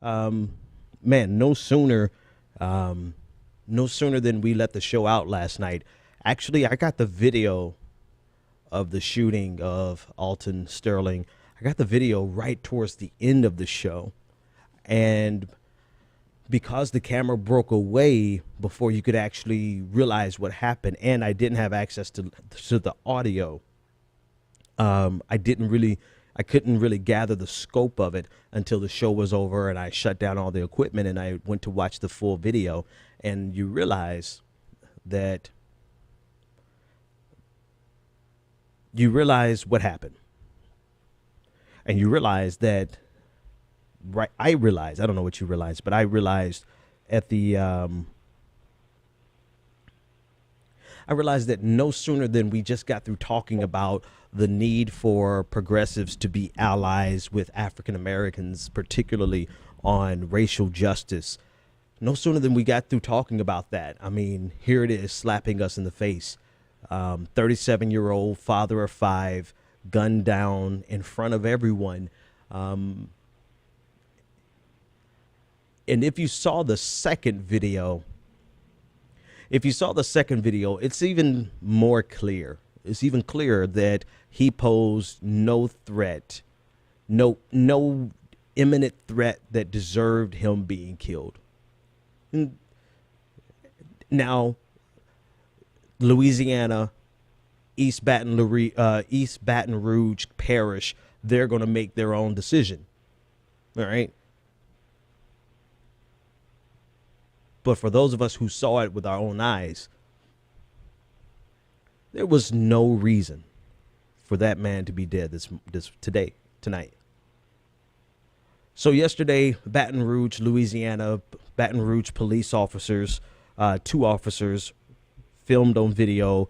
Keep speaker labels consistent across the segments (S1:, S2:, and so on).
S1: Um, Man, no sooner than we let the show out last night. Actually, I got the video of the shooting of Alton Sterling. I got the video right towards the end of the show. And because the camera broke away before you could actually realize what happened, and I didn't have access to the audio, I couldn't really gather the scope of it until the show was over and I shut down all the equipment and I went to watch the full video. And you realize that you realize what happened. And you realize that, right? I realized, I don't know what you realized, but I realized at I realized that no sooner than we just got through talking about the need for progressives to be allies with African Americans, particularly on racial justice. No sooner than we got through talking about that, I mean, here it is slapping us in the face. 37-year-old father of five, gunned down in front of everyone. And if you saw the second video, it's even more clear. It's even clearer that he posed no threat, no imminent threat that deserved him being killed. Now, Louisiana, East Baton Rouge Parish, they're going to make their own decision. All right. But for those of us who saw it with our own eyes, there was no reason for that man to be dead tonight. So yesterday, Baton Rouge, Louisiana, Baton Rouge police officers, two officers filmed on video,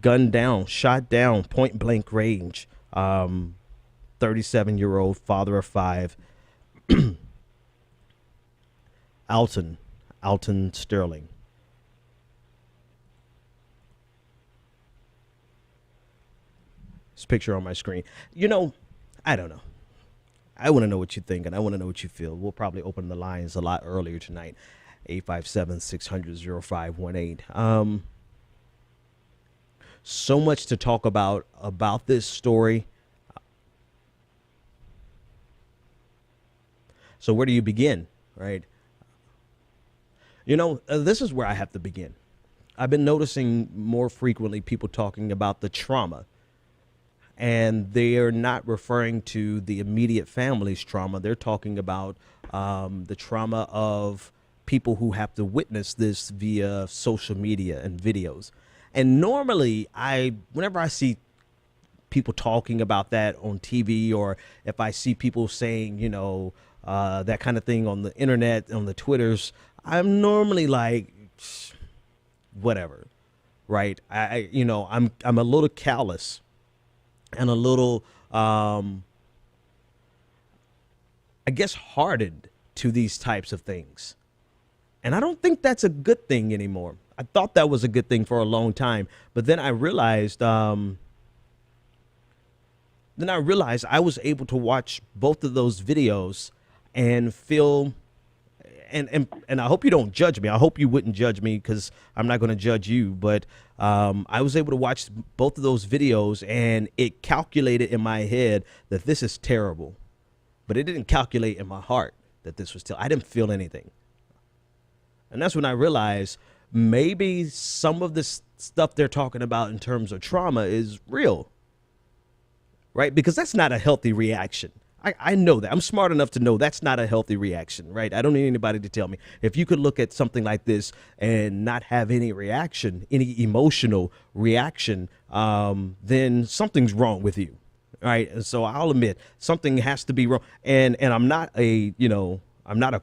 S1: gunned down, shot down, point blank range, 37-year-old father of five, Alton Sterling. This picture on my screen. I don't know. I want to know what you think, and I want to know what you feel. We'll probably open the lines a lot earlier tonight. 857-600-0518. So much to talk about this story. So where do you begin, right? This is where I have to begin. I've been noticing more frequently people talking about the trauma, and they are not referring to the immediate family's trauma. They're talking about the trauma of people who have to witness this via social media and videos. And normally, whenever I see people talking about that on TV, or if I see people saying, that kind of thing on the internet, on the Twitters, I'm normally like, whatever, right? I'm a little callous and a little, I guess, hardened to these types of things. And I don't think that's a good thing anymore. I thought that was a good thing for a long time, but then I realized, I was able to watch both of those videos and feel, and I hope you don't judge me. I hope you wouldn't judge me, because I'm not going to judge you. But I was able to watch both of those videos, and it calculated in my head that this is terrible. But it didn't calculate in my heart that this was terrible. I didn't feel anything. And that's when I realized maybe some of this stuff they're talking about in terms of trauma is real. Right? Because that's not a healthy reaction. I know that. I'm smart enough to know that's not a healthy reaction, right? I don't need anybody to tell me. If you could look at something like this and not have any reaction, any emotional reaction, then something's wrong with you, right? And so I'll admit something has to be wrong. And I'm not a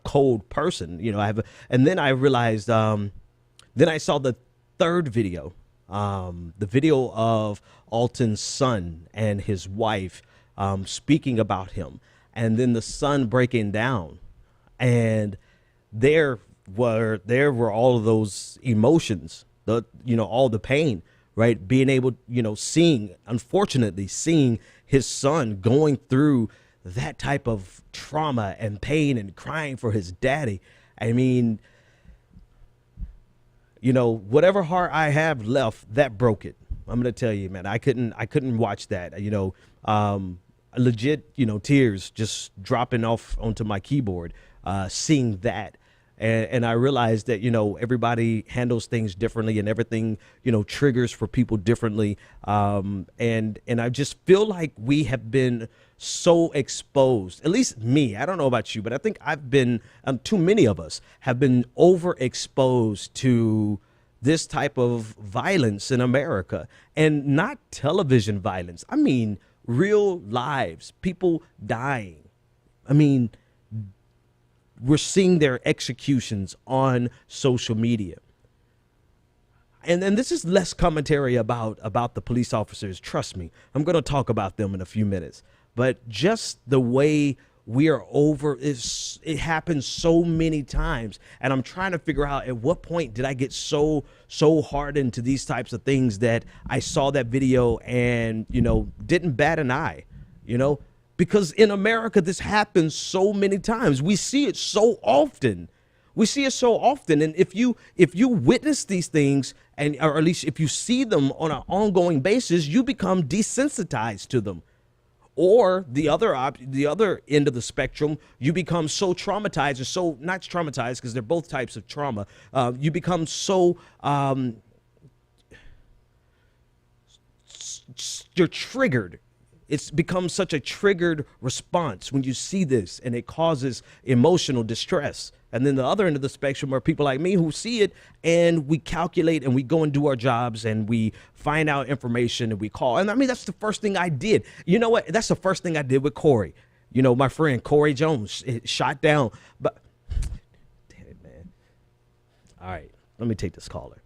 S1: cold person, and then I realized, then I saw the third video, the video of Alton's son and his wife, speaking about him, and then the son breaking down, and there were all of those emotions, all the pain, right? Being able, unfortunately seeing his son going through that type of trauma and pain and crying for his daddy. I mean, you know, whatever heart I have left, that broke it. I'm gonna tell you, man, I couldn't watch that. You know, legit, you know, tears just dropping off onto my keyboard, seeing that. And I realized that, you know, everybody handles things differently and everything, you know, triggers for people differently. And I just feel like we have been so exposed, at least me. I don't know about you, but I think I've been, too many of us have been overexposed to this type of violence in America, and not television violence. I mean, real lives, people dying. I mean, we're seeing their executions on social media. And then this is less commentary about the police officers. Trust me, I'm going to talk about them in a few minutes. But just the way we are over, it happens so many times. And I'm trying to figure out at what point did I get so hardened to these types of things that I saw that video and, you know, didn't bat an eye, you know, because in America, this happens so many times. We see it so often. We see it so often. And if you witness these things, and or at least if you see them on an ongoing basis, you become desensitized to them. Or the other end of the spectrum, you become so traumatized, or so not traumatized, because they're both types of trauma. You become so you're triggered. It's become such a triggered response when you see this, and it causes emotional distress. And then the other end of the spectrum are people like me who see it, and we calculate and we go and do our jobs and we find out information and we call. And I mean, that's the first thing I did. You know what? That's the first thing I did with Corey. You know, my friend Corey Jones, shot down. But damn it, man. All right, let me take this caller.